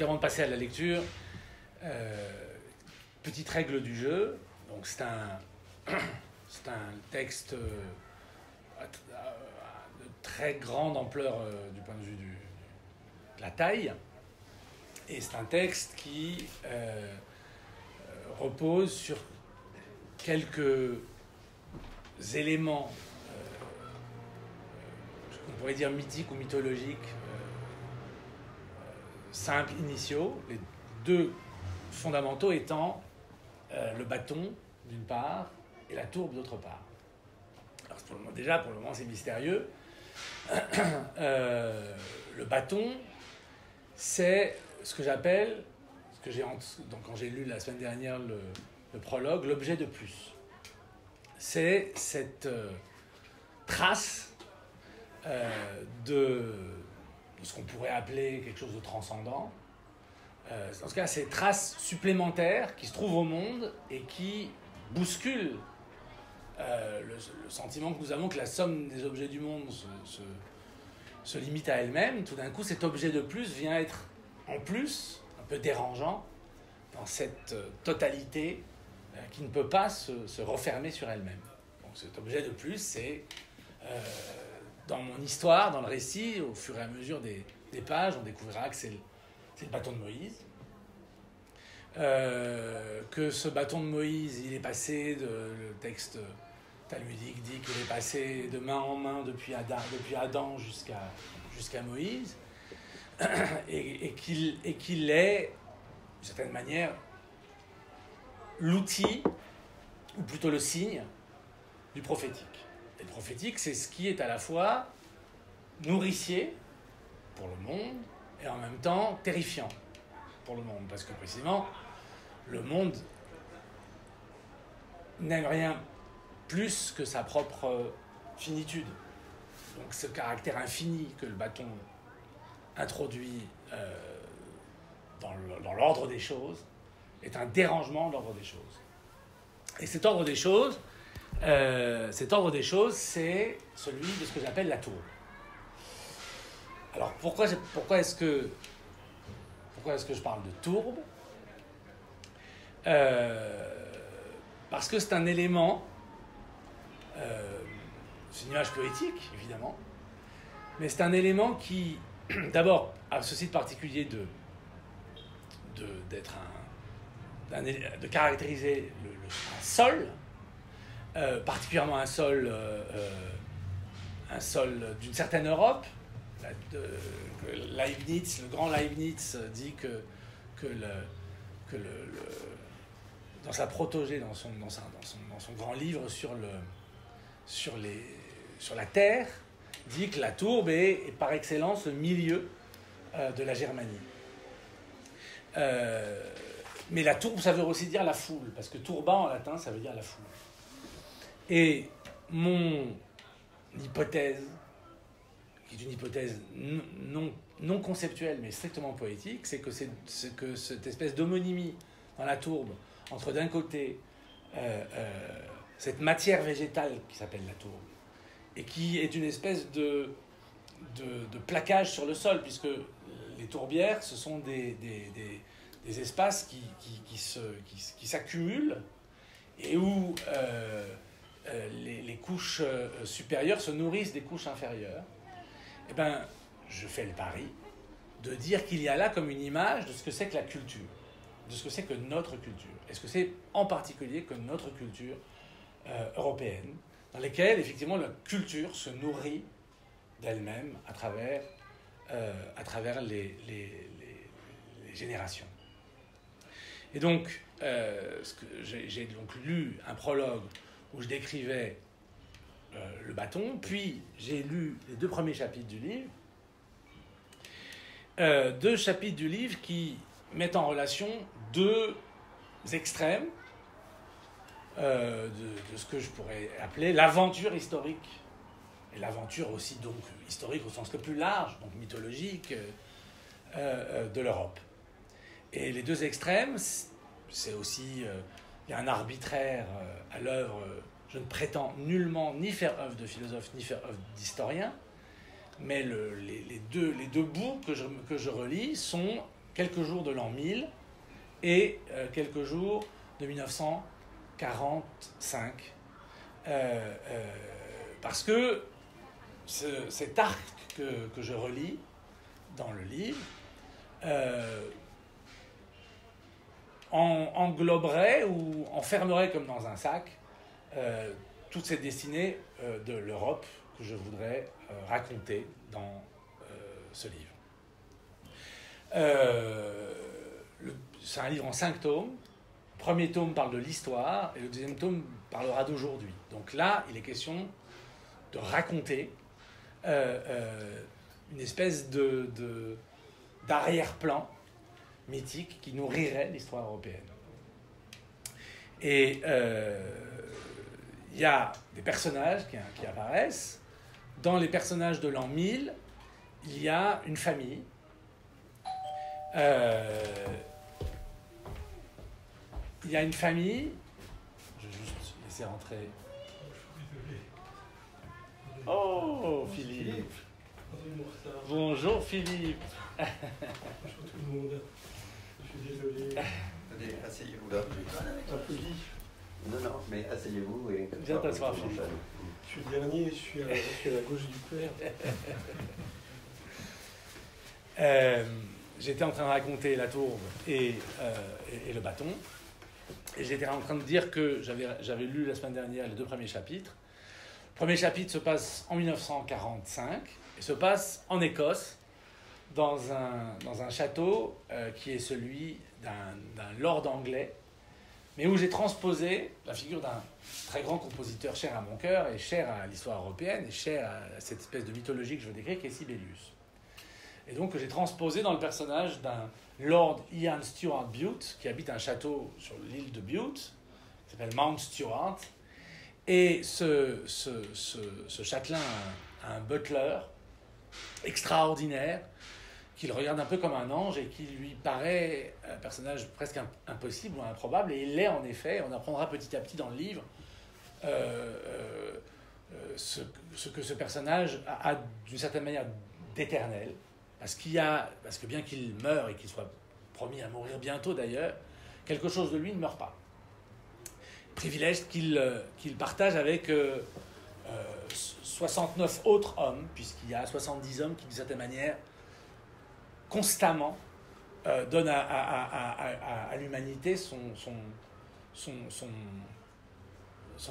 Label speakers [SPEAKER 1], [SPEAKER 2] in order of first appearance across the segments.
[SPEAKER 1] Donc avant de passer à la lecture, petite règle du jeu. Donc c'est un texte de très grande ampleur du point de vue de la taille. Et c'est un texte qui repose sur quelques éléments, on pourrait dire mythiques ou mythologiques, simples, initiaux, les deux fondamentaux étant le bâton d'une part et la tourbe d'autre part. Alors pour le moment c'est mystérieux. Le bâton, c'est ce que j'appelle, donc quand j'ai lu la semaine dernière le prologue, l'objet de plus. C'est cette trace de ce qu'on pourrait appeler quelque chose de transcendant. En tout cas, ces traces supplémentaires qui se trouvent au monde et qui bousculent le sentiment que nous avons que la somme des objets du monde se limite à elle-même. Tout d'un coup, cet objet de plus vient être en plus un peu dérangeant dans cette totalité qui ne peut pas se refermer sur elle-même. Donc cet objet de plus, c'est dans mon histoire, dans le récit, au fur et à mesure des pages, on découvrira que c'est le bâton de Moïse. Que ce bâton de Moïse, il est passé, le texte talmudique dit qu'il est passé de main en main depuis Adam jusqu'à Moïse, et qu'il est, d'une certaine manière, l'outil, ou plutôt le signe, du prophétique. Et le prophétique, c'est ce qui est à la fois nourricier pour le monde et en même temps terrifiant pour le monde, parce que précisément, le monde n'aime rien plus que sa propre finitude. Donc ce caractère infini que le bâton introduit dans l'ordre des choses est un dérangement de l'ordre des choses. Et cet ordre des choses, c'est celui de ce que j'appelle la tourbe. Alors pourquoi est-ce que je parle de tourbe ? Parce que c'est un élément, c'est une image poétique évidemment, mais c'est un élément qui, d'abord, a ceci de particulier de caractériser un sol, particulièrement un sol d'une certaine Europe. Leibniz, le grand Leibniz dit que dans sa protégée, dans son grand livre sur la Terre, dit que la tourbe est par excellence le milieu de la Germanie. Mais la tourbe, ça veut aussi dire la foule, parce que turba en latin, ça veut dire la foule. Et mon hypothèse, qui est une hypothèse non conceptuelle, mais strictement poétique, c'est que cette espèce d'homonymie dans la tourbe, entre d'un côté cette matière végétale qui s'appelle la tourbe, et qui est une espèce de plaquage sur le sol, puisque les tourbières, ce sont des espaces qui s'accumulent, et où les couches supérieures se nourrissent des couches inférieures. Eh bien, je fais le pari de dire qu'il y a là comme une image de ce que c'est que la culture, de ce que c'est que notre culture. Et ce que c'est en particulier que notre culture européenne, dans laquelle, effectivement, la culture se nourrit d'elle-même à travers les générations. Et donc, j'ai donc lu un prologue où je décrivais le bâton, puis j'ai lu les 2 premiers chapitres du livre, 2 chapitres du livre qui mettent en relation 2 extrêmes de ce que je pourrais appeler l'aventure historique, et l'aventure aussi donc historique au sens le plus large, donc mythologique, de l'Europe. Et les 2 extrêmes, c'est aussi, il y a un arbitraire à l'œuvre. Je ne prétends nullement ni faire œuvre de philosophe, ni faire œuvre d'historien, mais les deux bouts que je relis sont quelques jours de l'an 1000 et quelques jours de 1945. Parce que cet arc que je relis dans le livre engloberait ou enfermerait comme dans un sac toute cette destinée de l'Europe que je voudrais raconter dans ce livre. C'est un livre en 5 tomes. Le premier tome parle de l'histoire et le deuxième tome parlera d'aujourd'hui. Donc là, il est question de raconter une espèce d'arrière-plan mythique qui nourrirait l'histoire européenne. Et il y a des personnages qui apparaissent. Dans les personnages de l'an 1000, il y a une famille. Il y a une famille. Je vais juste laisser rentrer. Oh, Philippe. Bonjour, Philippe.
[SPEAKER 2] Bonjour tout le monde. Je suis désolé.
[SPEAKER 3] Allez, asseyez-vous là.
[SPEAKER 2] Un peu vif.
[SPEAKER 3] Non, mais asseyez-vous et...
[SPEAKER 1] Viens t'asseoir, Philippe.
[SPEAKER 2] Je suis le dernier, je suis à la gauche du père.
[SPEAKER 1] J'étais en train de raconter la tourbe et le bâton. Et j'étais en train de dire que j'avais lu la semaine dernière les 2 premiers chapitres. Le premier chapitre se passe en 1945 et se passe en Écosse, dans un château qui est celui d'un lord anglais, mais où j'ai transposé la figure d'un très grand compositeur cher à mon cœur et cher à l'histoire européenne et cher à cette espèce de mythologie que je veux décrire, qui est Sibelius. Et donc j'ai transposé dans le personnage d'un Lord Ian Stuart Bute, qui habite un château sur l'île de Bute, qui s'appelle Mount Stuart. Et ce châtelain a un butler extraordinaire, qui le regarde un peu comme un ange et qui lui paraît un personnage presque impossible ou improbable. Et il l'est en effet. On apprendra petit à petit dans le livre ce que ce personnage a d'une certaine manière d'éternel. Parce que bien qu'il meure et qu'il soit promis à mourir bientôt d'ailleurs, quelque chose de lui ne meurt pas. Privilège qu'il partage avec 69 autres hommes, puisqu'il y a 70 hommes qui, d'une certaine manière, constamment donnent à l'humanité son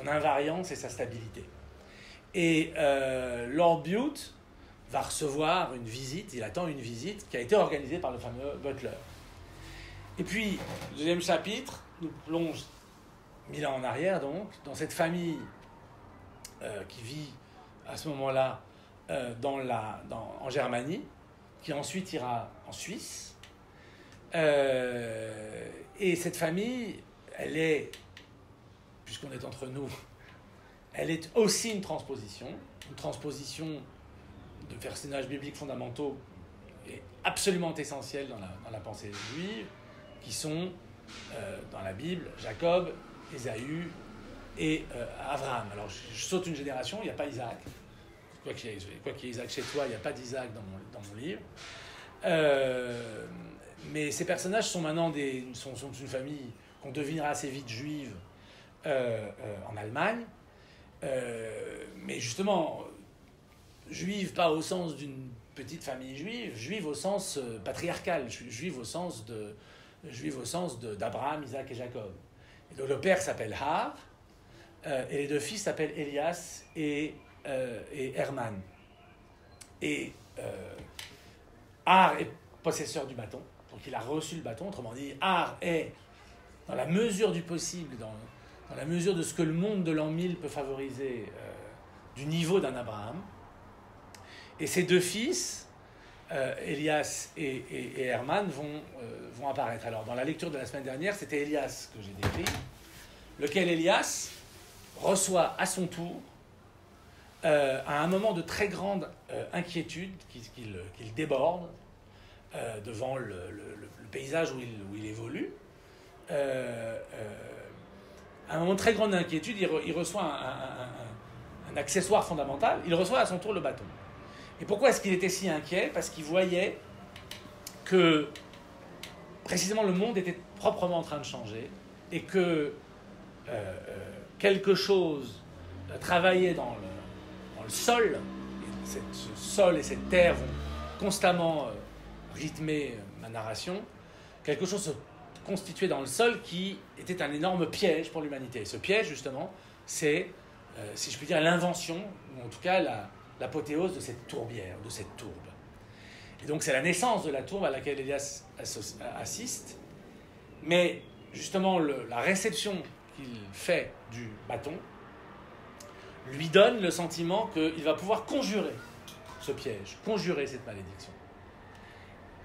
[SPEAKER 1] invariance et sa stabilité. Et Lord Bute va recevoir une visite, il attend une visite qui a été organisée par le fameux butler. Et puis, le deuxième chapitre nous plonge 1000 ans en arrière, donc, dans cette famille qui vit à ce moment-là en Germanie, qui ensuite ira en Suisse. Et cette famille, elle est, puisqu'on est entre nous, elle est aussi une transposition de personnages bibliques fondamentaux et absolument essentiels dans la pensée juive, qui sont, dans la Bible, Jacob, Ésaü et Abraham. Alors, je saute une génération, il n'y a pas Isaac. Quoi qu'il y ait Isaac chez toi, il n'y a pas d'Isaac dans mon livre. Mais ces personnages sont maintenant sont une famille qu'on devinera assez vite juive en Allemagne. Mais justement, juive pas au sens d'une petite famille juive au sens patriarcal, juive au sens d'Abraham, Isaac et Jacob. Et donc le père s'appelle Har, et les 2 fils s'appellent Elias et Herman. Et Har est possesseur du bâton, donc il a reçu le bâton. Autrement dit, Har est, dans la mesure du possible, dans la mesure de ce que le monde de l'an 1000 peut favoriser, du niveau d'un Abraham. Et ces 2 fils, Elias et Herman, vont apparaître. Alors, dans la lecture de la semaine dernière, c'était Elias que j'ai décrit, lequel Elias reçoit à son tour, à un moment de très grande inquiétude qu'il déborde devant le paysage où il évolue. À un moment de très grande inquiétude, il reçoit un accessoire fondamental, il reçoit à son tour le bâton. Et pourquoi est-ce qu'il était si inquiet ? Parce qu'il voyait que précisément le monde était proprement en train de changer et que quelque chose travaillait dans le sol, et ce sol et cette terre vont constamment rythmer ma narration, quelque chose se constituait dans le sol qui était un énorme piège pour l'humanité. Ce piège, justement, c'est, si je puis dire, l'invention, ou en tout cas l'apothéose de cette tourbière, de cette tourbe. Et donc c'est la naissance de la tourbe à laquelle Élias assiste, mais justement la réception qu'il fait du bâton lui donne le sentiment qu'il va pouvoir conjurer ce piège, conjurer cette malédiction.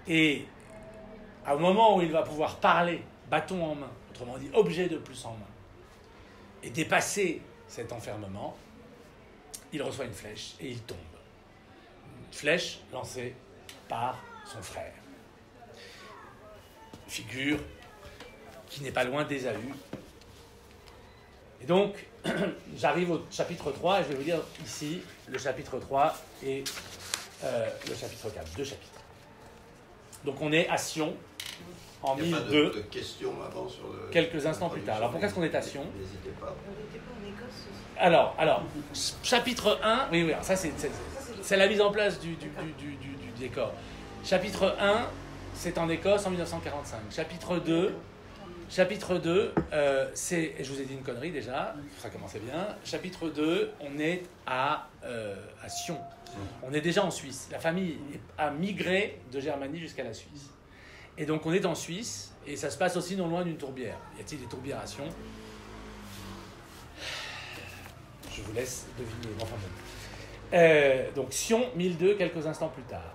[SPEAKER 1] Et au moment où il va pouvoir parler, bâton en main, autrement dit objet de plus en main, et dépasser cet enfermement, il reçoit une flèche et il tombe. Une flèche lancée par son frère. Figure qui n'est pas loin d'Ésaü. Et donc, j'arrive au chapitre 3 et je vais vous dire ici le chapitre 3 et le chapitre 4, 2 chapitres. Donc on est à Sion, en 1002.
[SPEAKER 3] Il n'y a pas de questions avant sur le...
[SPEAKER 1] Quelques instants plus tard. Alors pourquoi est-ce qu'on est à Sion ?
[SPEAKER 3] N'hésitez pas.
[SPEAKER 4] On n'était pas en Écosse aussi.
[SPEAKER 1] Alors, chapitre 1, oui, alors ça c'est la mise en place du décor. Chapitre 1, c'est en Écosse en 1945. Chapitre 2, c'est, et je vous ai dit une connerie déjà, ça commençait bien. Chapitre 2, on est à Sion. On est déjà en Suisse. La famille a migré de Germanie jusqu'à la Suisse. Et donc on est en Suisse, et ça se passe aussi non loin d'une tourbière. Y a-t-il des tourbières à Sion ? Je vous laisse deviner. Enfin bon. Donc Sion, 1002, quelques instants plus tard.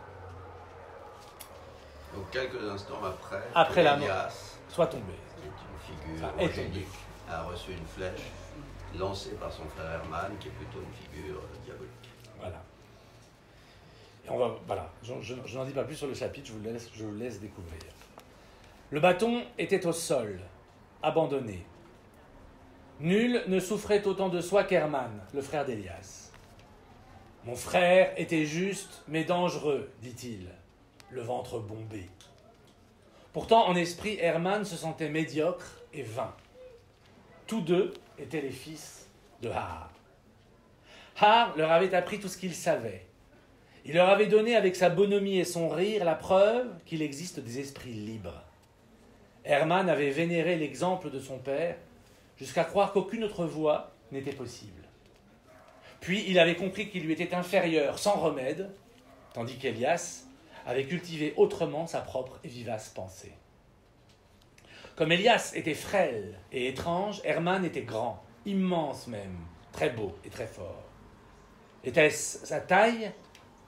[SPEAKER 3] Donc quelques instants
[SPEAKER 1] après la mort,
[SPEAKER 3] Élias,
[SPEAKER 1] soit tombé.
[SPEAKER 3] qui est une figure
[SPEAKER 1] Enfin, est tombé.
[SPEAKER 3] angélique, a reçu une flèche lancée par son frère Herman, qui est plutôt une figure diabolique.
[SPEAKER 1] Voilà. Et on va, voilà. Je n'en dis pas plus sur le chapitre, je vous laisse découvrir. Le bâton était au sol, abandonné. Nul ne souffrait autant de soi qu'Herman, le frère d'Élias. Mon frère était juste, mais dangereux, dit-il, le ventre bombé. Pourtant, en esprit, Herman se sentait médiocre et vain. Tous deux étaient les fils de Har. Har leur avait appris tout ce qu'ils savaient. Il leur avait donné avec sa bonhomie et son rire la preuve qu'il existe des esprits libres. Herman avait vénéré l'exemple de son père jusqu'à croire qu'aucune autre voie n'était possible. Puis il avait compris qu'il lui était inférieur sans remède, tandis qu'Élias avait cultivé autrement sa propre et vivace pensée. Comme Élias était frêle et étrange, Herman était grand, immense même, très beau et très fort. Était-ce sa taille ?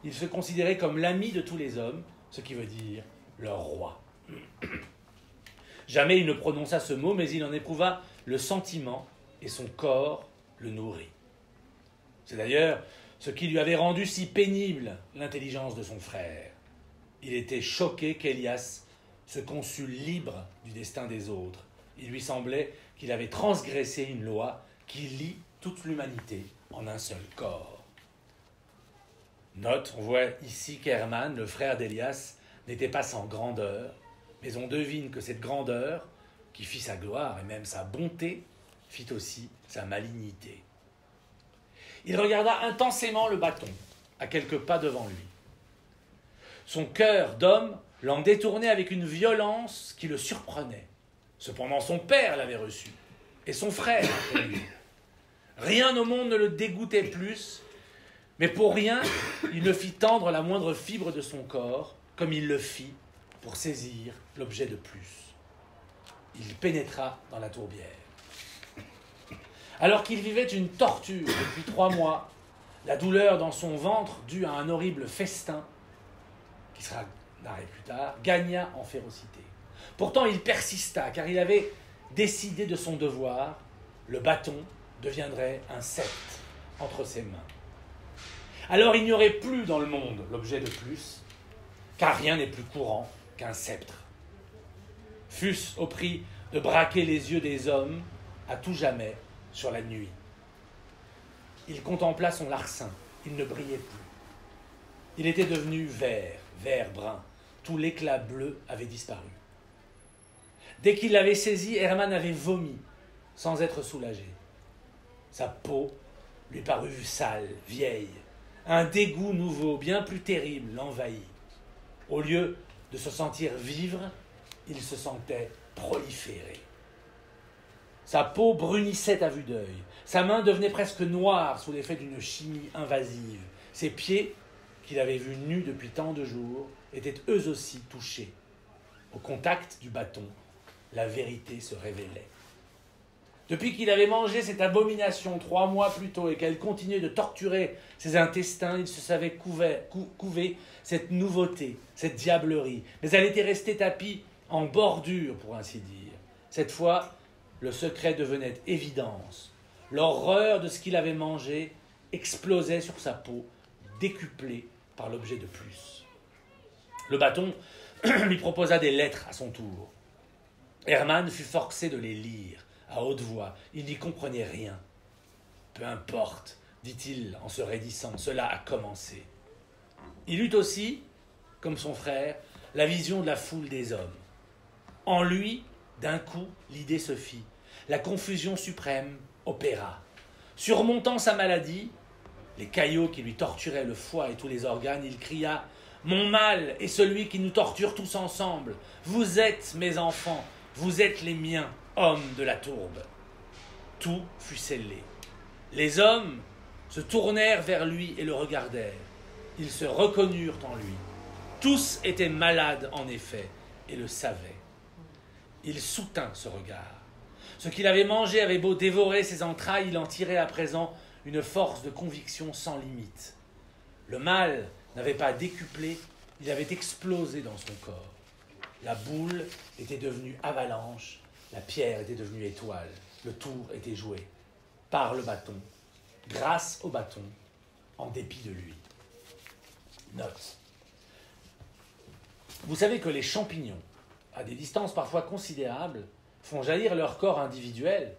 [SPEAKER 1] Il se considérait comme l'ami de tous les hommes, ce qui veut dire leur roi. Jamais il ne prononça ce mot, mais il en éprouva le sentiment et son corps le nourrit. C'est d'ailleurs ce qui lui avait rendu si pénible l'intelligence de son frère. Il était choqué qu'Élias se conçût libre du destin des autres. Il lui semblait qu'il avait transgressé une loi qui lie toute l'humanité en un seul corps. Note, on voit ici qu'Herman, le frère d'Élias, n'était pas sans grandeur, mais on devine que cette grandeur, qui fit sa gloire et même sa bonté, fit aussi sa malignité. Il regarda intensément le bâton, à quelques pas devant lui. Son cœur d'homme l'en détournait avec une violence qui le surprenait. Cependant, son père l'avait reçu, et son frère après lui. Rien au monde ne le dégoûtait plus, mais pour rien, il ne fit tendre la moindre fibre de son corps, comme il le fit pour saisir l'objet de plus. Il pénétra dans la tourbière. Alors qu'il vivait une torture depuis 3 mois, la douleur dans son ventre, due à un horrible festin, qui sera narré plus tard, gagna en férocité. Pourtant, il persista, car il avait décidé de son devoir. Le bâton deviendrait un sceptre entre ses mains. Alors il n'y aurait plus dans le monde l'objet de plus, car rien n'est plus courant qu'un sceptre. Fût-ce au prix de braquer les yeux des hommes à tout jamais sur la nuit. Il contempla son larcin, il ne brillait plus. Il était devenu vert brun, tout l'éclat bleu avait disparu. Dès qu'il l'avait saisi, Hermann avait vomi, sans être soulagé. Sa peau lui parut sale, vieille. Un dégoût nouveau, bien plus terrible, l'envahit. Au lieu de se sentir vivre, il se sentait proliférer. Sa peau brunissait à vue d'œil. Sa main devenait presque noire sous l'effet d'une chimie invasive. Ses pieds, qu'il avait vus nus depuis tant de jours, étaient eux aussi touchés. Au contact du bâton, la vérité se révélait. Depuis qu'il avait mangé cette abomination 3 mois plus tôt et qu'elle continuait de torturer ses intestins, il se savait couver cette nouveauté, cette diablerie. Mais elle était restée tapie en bordure, pour ainsi dire. Cette fois, le secret devenait évidence. L'horreur de ce qu'il avait mangé explosait sur sa peau, décuplée par l'objet de plus. Le bâton lui proposa des lettres à son tour. Hermann fut forcé de les lire à haute voix. Il n'y comprenait rien. « Peu importe, dit-il en se raidissant, cela a commencé. » Il eut aussi, comme son frère, la vision de la foule des hommes. En lui, d'un coup, l'idée se fit. La confusion suprême opéra. Surmontant sa maladie, les caillots qui lui torturaient le foie et tous les organes, il cria « Mon mal est celui qui nous torture tous ensemble. Vous êtes mes enfants, vous êtes les miens, hommes de la tourbe. » Tout fut scellé. Les hommes se tournèrent vers lui et le regardèrent. Ils se reconnurent en lui. Tous étaient malades en effet et le savaient. Il soutint ce regard. Ce qu'il avait mangé avait beau dévorer ses entrailles, il en tirait à présent une force de conviction sans limite. Le mal n'avait pas décuplé, il avait explosé dans son corps. La boule était devenue avalanche, la pierre était devenue étoile, le tour était joué. Par le bâton, grâce au bâton, en dépit de lui. Note. Vous savez que les champignons, à des distances parfois considérables, font jaillir leur corps individuel,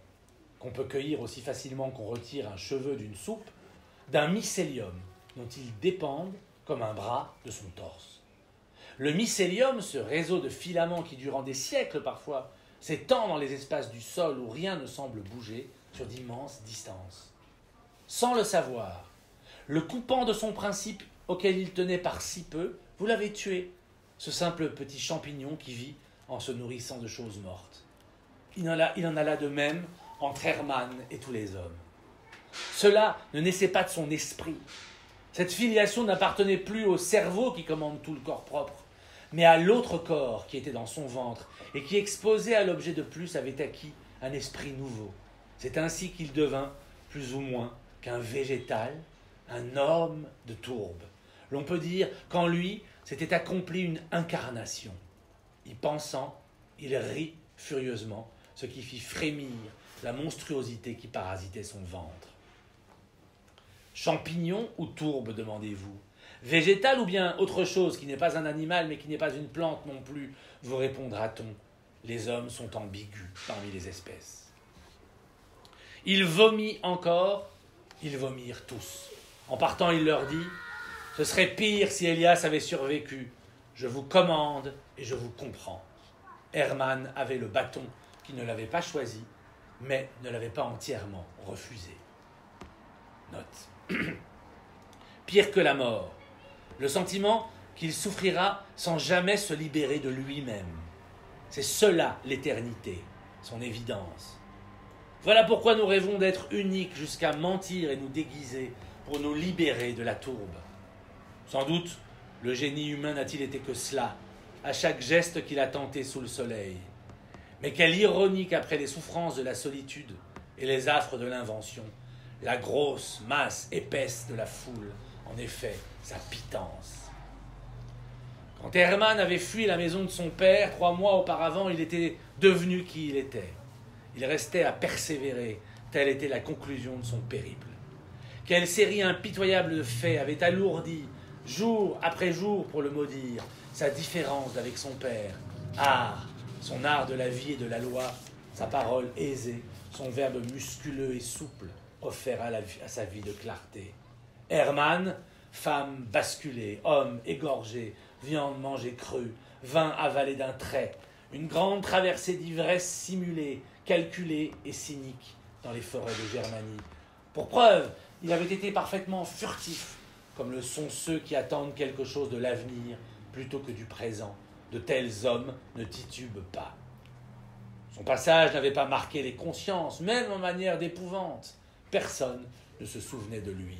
[SPEAKER 1] qu'on peut cueillir aussi facilement qu'on retire un cheveu d'une soupe, d'un mycélium dont ils dépendent comme un bras de son torse. Le mycélium, ce réseau de filaments qui, durant des siècles parfois, s'étend dans les espaces du sol où rien ne semble bouger sur d'immenses distances. Sans le savoir, le coupant de son principe auquel il tenait par si peu, vous l'avez tué, ce simple petit champignon qui vit en se nourrissant de choses mortes. Il en alla de même entre Hermann et tous les hommes. Cela ne naissait pas de son esprit. Cette filiation n'appartenait plus au cerveau qui commande tout le corps propre, mais à l'autre corps qui était dans son ventre et qui, exposé à l'objet de plus, avait acquis un esprit nouveau. C'est ainsi qu'il devint, plus ou moins, qu'un végétal, un homme de tourbe. L'on peut dire qu'en lui s'était accomplie une incarnation. Y pensant, il rit furieusement, ce qui fit frémir la monstruosité qui parasitait son ventre. Champignon ou tourbe, demandez-vous? Végétal ou bien autre chose qui n'est pas un animal mais qui n'est pas une plante non plus, vous répondra-t-on. Les hommes sont ambigus parmi les espèces. Il vomit encore, ils vomirent tous. En partant, il leur dit « Ce serait pire si Élias avait survécu. Je vous commande et je vous comprends. » Hermann avait le bâton qui ne l'avait pas choisi, mais ne l'avait pas entièrement refusé. Note. Pire que la mort, le sentiment qu'il souffrira sans jamais se libérer de lui-même. C'est cela l'éternité, son évidence. Voilà pourquoi nous rêvons d'être uniques jusqu'à mentir et nous déguiser pour nous libérer de la tourbe. Sans doute, le génie humain n'a-t-il été que cela, à chaque geste qu'il a tenté sous le soleil. Mais quelle ironie qu'après les souffrances de la solitude et les affres de l'invention, la grosse masse épaisse de la foule, en effet, sa pitance. Quand Hermann avait fui la maison de son père, 3 mois auparavant, il était devenu qui il était. Il restait à persévérer, telle était la conclusion de son périple. Quelle série impitoyable de faits avait alourdi, jour après jour pour le maudire, sa différence d'avec son père. Son art de la vie et de la loi, sa parole aisée, son verbe musculeux et souple, offert à sa vie de clarté. Hermann, femme basculée, homme égorgé, viande mangée crue, vin avalé d'un trait, Une grande traversée d'ivresse simulée, calculée et cynique dans les forêts de Germanie. Pour preuve, il avait été parfaitement furtif, comme le sont ceux qui attendent quelque chose de l'avenir plutôt que du présent. De tels hommes ne titubent pas. Son passage n'avait pas marqué les consciences, même en manière d'épouvante. Personne ne se souvenait de lui.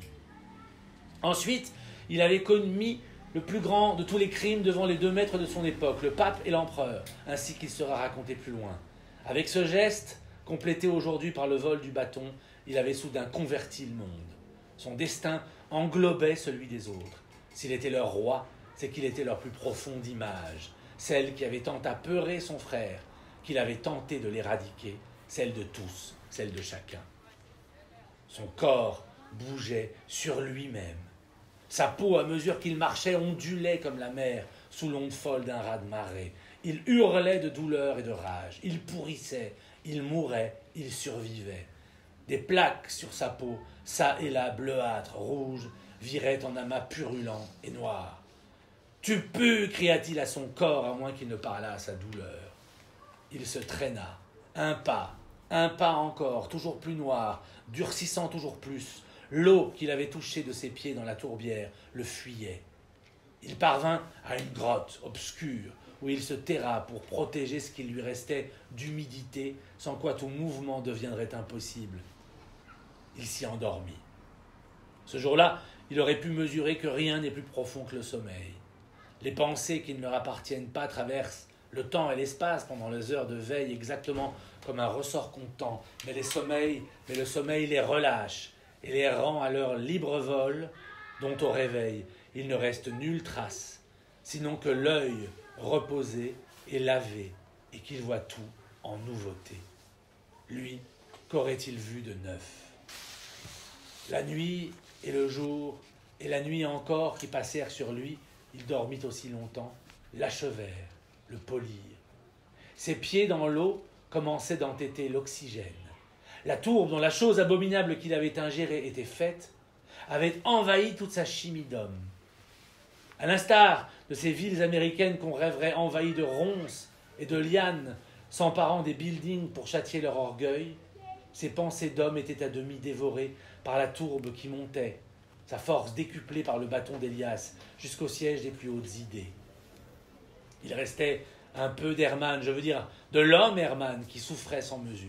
[SPEAKER 1] Ensuite, il avait commis le plus grand de tous les crimes devant les deux maîtres de son époque, le pape et l'empereur, ainsi qu'il sera raconté plus loin. Avec ce geste, complété aujourd'hui par le vol du bâton, il avait soudain converti le monde. Son destin englobait celui des autres. S'il était leur roi, c'est qu'il était leur plus profonde image, celle qui avait tant apeuré son frère, qu'il avait tenté de l'éradiquer, celle de tous, celle de chacun. Son corps bougeait sur lui-même. Sa peau, à mesure qu'il marchait, ondulait comme la mer sous l'onde folle d'un raz-de-marée. Il hurlait de douleur et de rage. Il pourrissait, il mourait, il survivait. Des plaques sur sa peau, çà et là bleuâtres, rouges, viraient en amas purulents et noirs. « Tu pues !» cria-t-il à son corps, à moins qu'il ne parlât à sa douleur. Il se traîna, un pas encore, toujours plus noir, durcissant toujours plus. L'eau qu'il avait touchée de ses pieds dans la tourbière le fuyait. Il parvint à une grotte obscure où il se terra pour protéger ce qui lui restait d'humidité, sans quoi tout mouvement deviendrait impossible. Il s'y endormit. Ce jour-là, il aurait pu mesurer que rien n'est plus profond que le sommeil. Les pensées qui ne leur appartiennent pas traversent le temps et l'espace pendant les heures de veille exactement comme un ressort comptant, mais le sommeil les relâche et les rend à leur libre vol, dont au réveil il ne reste nulle trace, sinon que l'œil reposé et lavé, et qu'il voit tout en nouveauté. Lui, qu'aurait-il vu de neuf? La nuit et le jour, et la nuit encore qui passèrent sur lui, il dormit aussi longtemps, l'achevèrent, le polirent. Ses pieds dans l'eau commençaient d'entêter l'oxygène. La tourbe, dont la chose abominable qu'il avait ingérée était faite, avait envahi toute sa chimie d'homme. À l'instar de ces villes américaines qu'on rêverait envahies de ronces et de lianes, s'emparant des buildings pour châtier leur orgueil, ses pensées d'homme étaient à demi dévorées par la tourbe qui montait, sa force décuplée par le bâton d'Élias jusqu'au siège des plus hautes idées. Il restait un peu d'Hermann, je veux dire de l'homme Hermann, qui souffrait sans mesure.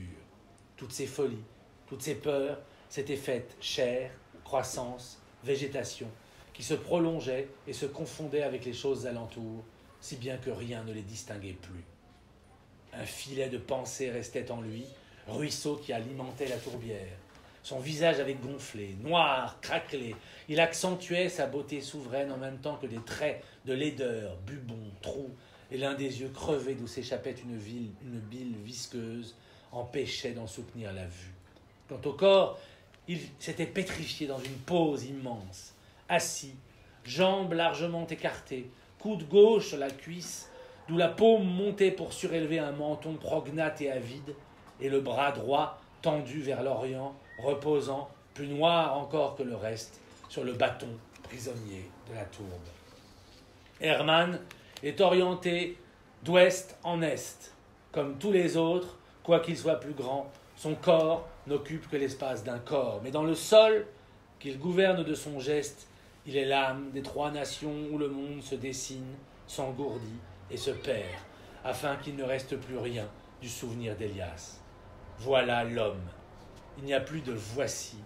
[SPEAKER 1] Toutes ces folies, toutes ces peurs s'étaient faites chair, croissance, végétation, qui se prolongeaient et se confondaient avec les choses alentour, si bien que rien ne les distinguait plus. Un filet de pensée restait en lui, ruisseau qui alimentait la tourbière. Son visage avait gonflé, noir, craquelé. Il accentuait sa beauté souveraine en même temps que des traits de laideur, bubons, trous, et l'un des yeux crevés d'où s'échappait une bile visqueuse empêchait d'en soutenir la vue. Quant au corps, il s'était pétrifié dans une pose immense, assis, jambes largement écartées, coude gauche sur la cuisse, d'où la paume montait pour surélever un menton prognate et avide, et le bras droit tendu vers l'Orient, reposant, plus noir encore que le reste, sur le bâton prisonnier de la tourbe. Hermann est orienté d'ouest en est. Comme tous les autres, quoiqu'il soit plus grand, son corps n'occupe que l'espace d'un corps. Mais dans le sol qu'il gouverne de son geste, il est l'âme des trois nations où le monde se dessine, s'engourdit et se perd, afin qu'il ne reste plus rien du souvenir d'Élias. Voilà l'homme. Il n'y a plus de voici,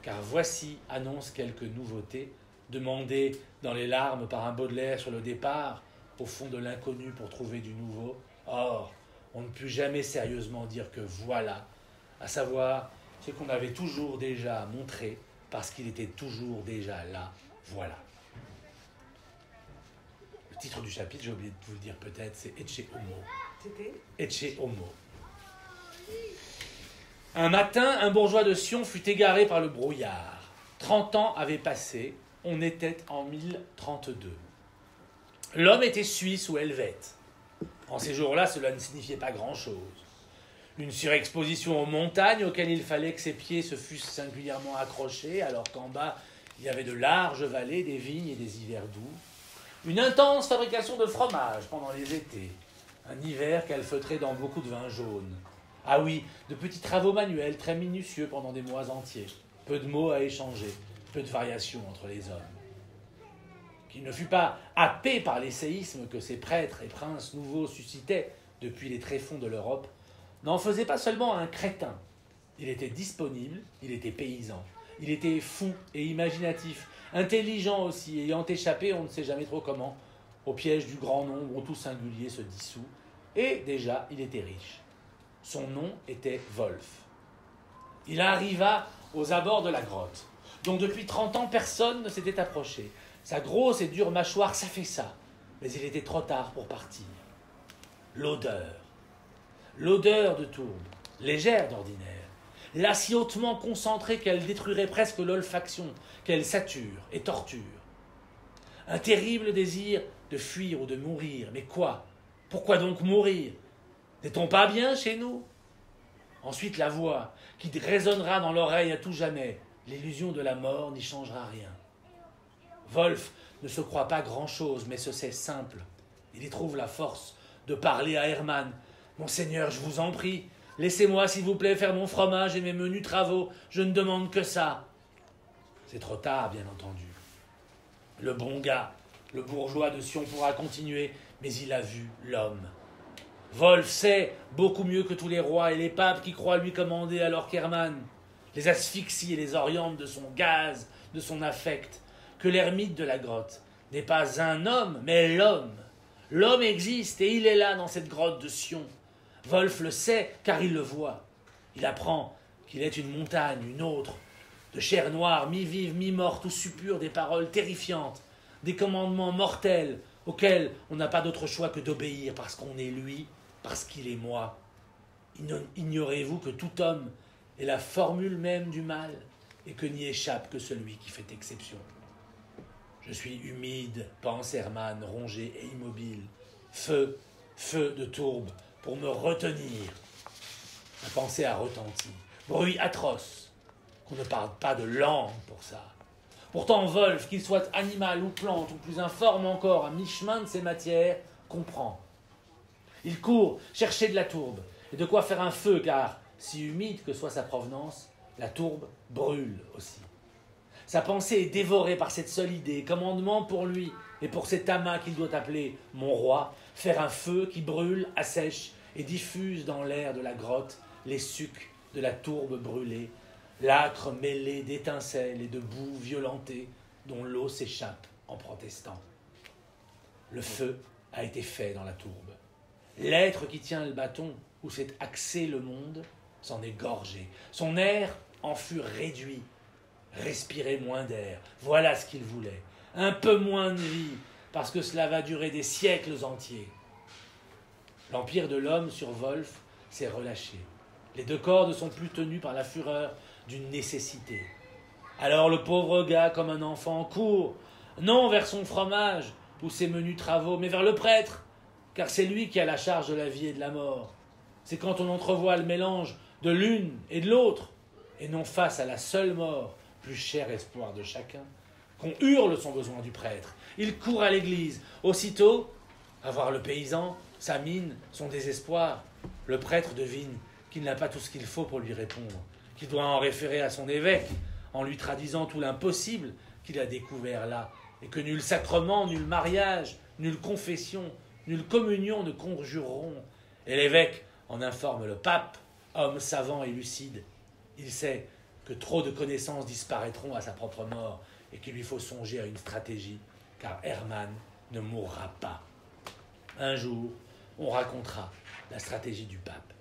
[SPEAKER 1] car voici annonce quelques nouveautés, demandées dans les larmes par un Baudelaire sur le départ, au fond de l'inconnu pour trouver du nouveau. Or, on ne put jamais sérieusement dire que voilà, à savoir ce qu'on avait toujours déjà montré, parce qu'il était toujours déjà là, voilà. Le titre du chapitre, j'ai oublié de vous le dire peut-être, c'est Ecce Homo.
[SPEAKER 4] C'était
[SPEAKER 1] Ecce Homo. Un matin, un bourgeois de Sion fut égaré par le brouillard. 30 ans avaient passé, on était en 1032. L'homme était suisse ou helvète. En ces jours-là, cela ne signifiait pas grand-chose. Une surexposition aux montagnes auxquelles il fallait que ses pieds se fussent singulièrement accrochés, alors qu'en bas, il y avait de larges vallées, des vignes et des hivers doux. Une intense fabrication de fromage pendant les étés. un hiver calfeutré dans beaucoup de vin jaune. Ah oui, de petits travaux manuels très minutieux pendant des mois entiers. Peu de mots à échanger, peu de variations entre les hommes. Qu'il ne fût pas happé par les séismes que ces prêtres et princes nouveaux suscitaient depuis les tréfonds de l'Europe, n'en faisait pas seulement un crétin. Il était disponible, il était paysan, il était fou et imaginatif, intelligent aussi, ayant échappé, on ne sait jamais trop comment, au piège du grand nombre où tout singulier se dissout, et déjà il était riche. Son nom était Wolf. Il arriva aux abords de la grotte, dont depuis 30 ans personne ne s'était approché. Sa grosse et dure mâchoire s'affaissa, mais il était trop tard pour partir. L'odeur de tourbe, légère d'ordinaire, là si hautement concentrée qu'elle détruirait presque l'olfaction, qu'elle sature et torture. Un terrible désir de fuir ou de mourir. Mais quoi? Pourquoi donc mourir? N'est-on pas bien chez nous? Ensuite la voix qui résonnera dans l'oreille à tout jamais. L'illusion de la mort n'y changera rien. Wolf ne se croit pas grand-chose, mais se sait simple. Il y trouve la force de parler à Hermann. « Monseigneur, je vous en prie, laissez-moi s'il vous plaît faire mon fromage et mes menus travaux, je ne demande que ça. » C'est trop tard, bien entendu. Le bon gars, le bourgeois de Sion pourra continuer, mais il a vu l'homme. Wolf sait, beaucoup mieux que tous les rois et les papes qui croient lui commander alors qu'Hermann les asphyxie et les oriente de son gaz, de son affect, que l'ermite de la grotte n'est pas un homme, mais l'homme. L'homme existe et il est là dans cette grotte de Sion. Wolf le sait car il le voit. Il apprend qu'il est une montagne, une autre, de chair noire, mi-vive, mi-morte, où suppurent des paroles terrifiantes, des commandements mortels auxquels on n'a pas d'autre choix que d'obéir parce qu'on est lui, parce qu'il est moi. Ignorez-vous que tout homme est la formule même du mal et que n'y échappe que celui qui fait exception. Je suis humide, pense Hermann, rongé et immobile. Feu de tourbe pour me retenir. Ma pensée a retenti. Bruit atroce, qu'on ne parle pas de langue pour ça. Pourtant Wolf, qu'il soit animal ou plante, ou plus informe encore, à mi-chemin de ces matières, comprend. Il court chercher de la tourbe, et de quoi faire un feu, car, si humide que soit sa provenance, la tourbe brûle aussi. Sa pensée est dévorée par cette seule idée, commandement pour lui et pour cet amas qu'il doit appeler mon roi, faire un feu qui brûle, assèche et diffuse dans l'air de la grotte les sucs de la tourbe brûlée, l'âcre mêlé d'étincelles et de boue violentée dont l'eau s'échappe en protestant. Le feu a été fait dans la tourbe. L'être qui tient le bâton où s'est axé le monde s'en est gorgé. Son air en fut réduit. Respirer moins d'air, voilà ce qu'il voulait. Un peu moins de vie, parce que cela va durer des siècles entiers. L'empire de l'homme sur Wolf s'est relâché. Les deux corps ne sont plus tenus par la fureur d'une nécessité. Alors le pauvre gars, comme un enfant, court, non vers son fromage ou ses menus travaux, mais vers le prêtre, car c'est lui qui a la charge de la vie et de la mort. C'est quand on entrevoit le mélange de l'une et de l'autre, et non face à la seule mort, plus cher espoir de chacun, qu'on hurle son besoin du prêtre. Il court à l'église. Aussitôt, à voir le paysan, sa mine, son désespoir, le prêtre devine qu'il n'a pas tout ce qu'il faut pour lui répondre, qu'il doit en référer à son évêque, en lui traduisant tout l'impossible qu'il a découvert là, et que nul sacrement, nul mariage, nulle confession, nulle communion ne conjureront. Et l'évêque en informe le pape, homme savant et lucide. Il sait que trop de connaissances disparaîtront à sa propre mort et qu'il lui faut songer à une stratégie, car Hermann ne mourra pas. Un jour, on racontera la stratégie du pape.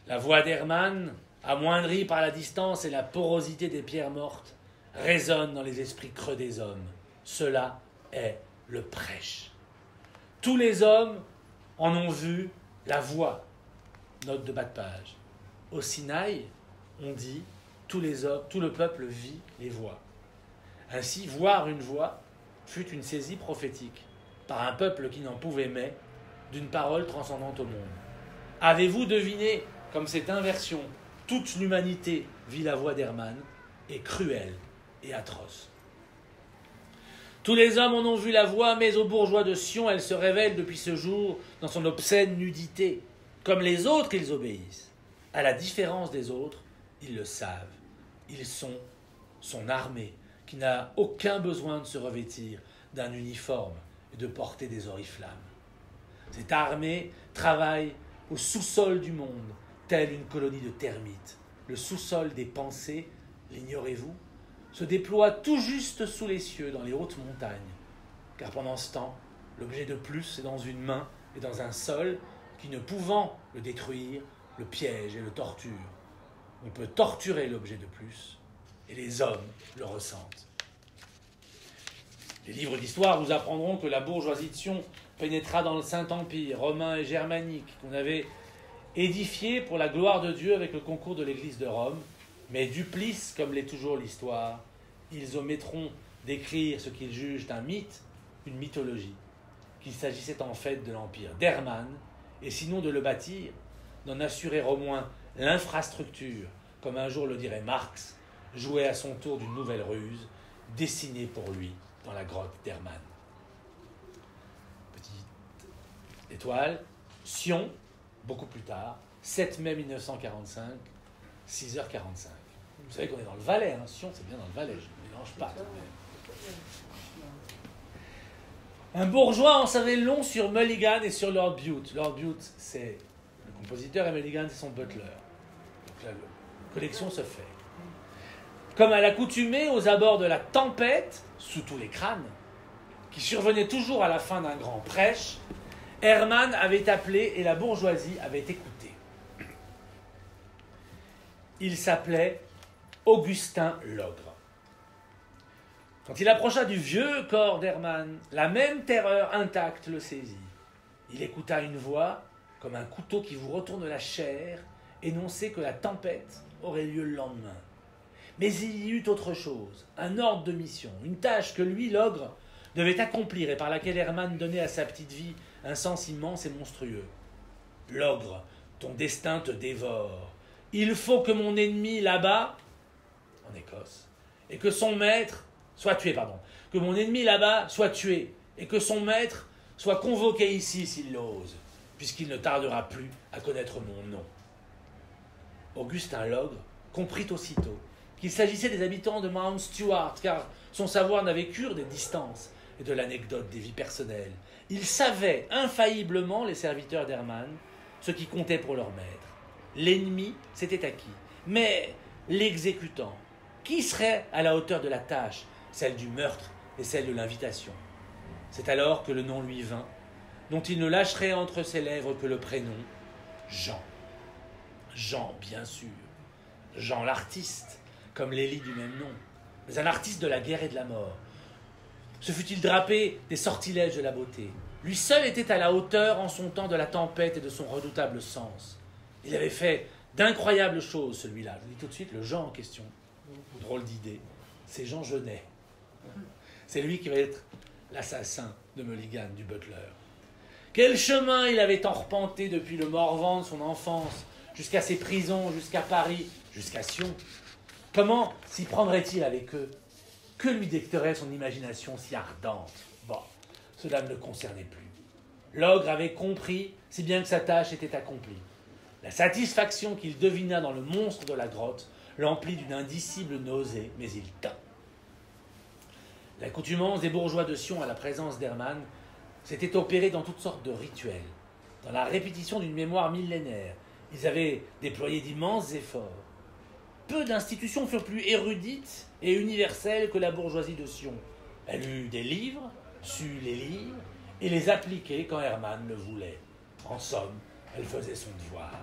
[SPEAKER 1] La voix d'Hermann, amoindrie par la distance et la porosité des pierres mortes, résonne dans les esprits creux des hommes. Cela est le prêche. Tous les hommes en ont vu la voix. Note de bas de page. Au Sinaï, on dit tout le peuple vit les voix. Ainsi, voir une voix fut une saisie prophétique par un peuple qui n'en pouvait mais d'une parole transcendante au monde. Avez-vous deviné comme cette inversion, toute l'humanité vit la voix d'Hermann, est cruelle et atroce. Tous les hommes en ont vu la voix, mais aux bourgeois de Sion, elle se révèle depuis ce jour dans son obscène nudité. Comme les autres, ils obéissent. À la différence des autres, ils le savent. Ils sont son armée, qui n'a aucun besoin de se revêtir d'un uniforme et de porter des oriflammes. Cette armée travaille au sous-sol du monde, telle une colonie de termites. Le sous-sol des pensées, l'ignorez-vous, se déploie tout juste sous les cieux, dans les hautes montagnes. Car pendant ce temps, l'objet de plus est dans une main et dans un sol qui, ne pouvant le détruire, le piège et le torture. On peut torturer l'objet de plus, et les hommes le ressentent. Les livres d'histoire vous apprendront que la bourgeoisie de Sion pénétra dans le Saint-Empire romain et germanique qu'on avait édifié pour la gloire de Dieu avec le concours de l'Église de Rome, mais duplices, comme l'est toujours l'histoire, ils omettront d'écrire ce qu'ils jugent un mythe, une mythologie, qu'il s'agissait en fait de l'empire d'Hermann, et sinon de le bâtir, d'en assurer au moins l'infrastructure, comme un jour le dirait Marx, jouer à son tour d'une nouvelle ruse, dessinée pour lui dans la grotte d'Hermann. Petite étoile, Sion, beaucoup plus tard, 7 mai 1945, 6h45. Vous savez qu'on est dans le Valais, hein. Sion, c'est bien dans le Valais, je ne mélange pas. Un bourgeois en savait long sur Mulligan et sur Lord Bute. Lord Bute, c'est le compositeur et Mulligan, c'est son butler. Donc la collection se fait. Comme à l'accoutumée, aux abords de la tempête, sous tous les crânes, qui survenait toujours à la fin d'un grand prêche, Hermann avait appelé et la bourgeoisie avait écouté. Il s'appelait Augustin Logre. Quand il approcha du vieux corps d'Hermann, la même terreur intacte le saisit. Il écouta une voix, comme un couteau qui vous retourne la chair, énoncer que la tempête aurait lieu le lendemain. Mais il y eut autre chose, un ordre de mission, une tâche que lui, l'ogre, devait accomplir et par laquelle Hermann donnait à sa petite vie un sens immense et monstrueux. L'ogre, ton destin te dévore. Il faut que mon ennemi là-bas, en Écosse, et que son maître soit tué, que mon ennemi là-bas soit tué, et que son maître soit convoqué ici s'il l'ose, puisqu'il ne tardera plus à connaître mon nom. Augustin Logre comprit aussitôt qu'il s'agissait des habitants de Mount Stuart, car son savoir n'avait cure des distances et de l'anecdote des vies personnelles. Il savait infailliblement, les serviteurs d'Hermann, ce qui comptait pour leur maître. L'ennemi, c'était acquis. Mais l'exécutant, qui serait à la hauteur de la tâche, celle du meurtre et celle de l'invitation? C'est alors que le nom lui vint, dont il ne lâcherait entre ses lèvres que le prénom, Jean. Jean, bien sûr. Jean l'artiste, comme Lélie du même nom, mais un artiste de la guerre et de la mort. Se fût-il drapé des sortilèges de la beauté, lui seul était à la hauteur en son temps de la tempête et de son redoutable sens. Il avait fait d'incroyables choses, celui-là. Je vous dis tout de suite, le Jean en question, drôle d'idée, c'est Jean Genet. C'est lui qui va être l'assassin de Mulligan, du butler. Quel chemin il avait arpenté depuis le Morvan de son enfance, jusqu'à ses prisons, jusqu'à Paris, jusqu'à Sion. Comment s'y prendrait-il avec eux? Que lui dicterait son imagination si ardente? Bon, cela ne le concernait plus. L'ogre avait compris, si bien que sa tâche était accomplie. La satisfaction qu'il devina dans le monstre de la grotte l'emplit d'une indicible nausée, mais il tint. L'accoutumance des bourgeois de Sion à la présence d'Hermann s'était opérée dans toutes sortes de rituels. Dans la répétition d'une mémoire millénaire, ils avaient déployé d'immenses efforts. Peu d'institutions furent plus érudites et universelles que la bourgeoisie de Sion. Elle eut des livres, sut les lire et les appliquer quand Hermann le voulait. En somme, elle faisait son devoir.